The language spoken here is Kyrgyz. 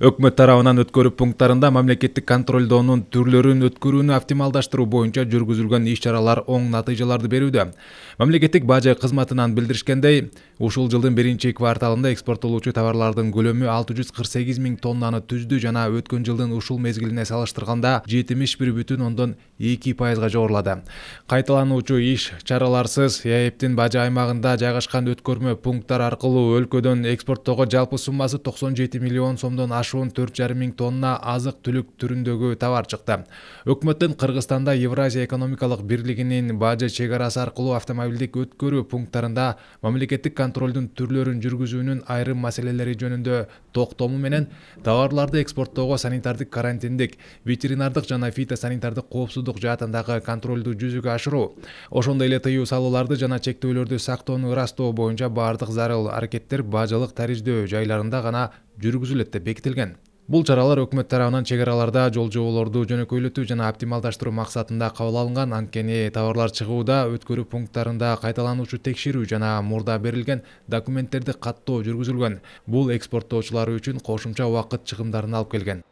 Өкмөт тарабынан өткөрүү пункттарында мамлекеттик контролдоонун түрлөрүн өткөрүүнү оптималдаштыруу боюнча жүргүзүлгөн иш-чаралар оң натыйжаларды берүүдө. Мамлекеттик бажы кызматынан билдиришкендей, ушул жылдын биринчи кварталында экспорттолуучу товарлардын көлөмү 648 миң тоннаны түздү жана өткөн жылдын ушул мезгилине салыштырганда 71,2% жогорулады. Кайталануучу иш-чараларсыз ЭАЭБтин бажы аймагында жайгашкан өткөрмө пункттар аркылуу өлкөдөн экспорттоого жалпы суммасы 97 миллион сомдон ашуун 4,5 миң тонна азык-түлүк түрүндөгү товар чыкты. Өкмөттүн Кыргызстанда Евразия экономикалык бирлигинин бажы чек арасы аркылуу автомобилдик өткөрүү пункттарында мамлекеттик контролдун түрлөрүн жүргүзүүнүн айрым маселелери жөнүндө токтому менен товарларды экспорттоого санитардык, карантиндик, ветеринардык жана фитосанитардык коопсуздук жаатындагы контролду жүзөгө ашыруу, ошондой эле тыюу салууларды жана чектөөлөрдү сактоону ырастоо боюнча бардык зарыл аракеттер бажылык тариздөө жайларында гана жүргүзүлөт деп бекитилген. Бул чаралар өкмөт тарабынан чек араларда жол жоболорду жөнөкөйлөтүү жана оптималдаштыруу максатында кабыл алынган. Анткени товарлар чыгууда, өткөрүү пункттарында кайталануучу текшерүү жана мурда берилген документтерди каттоо жүргүзүлгөн. Бул экспорттоочулар үчүн кошумча убакыт чыгымдарын алып келген.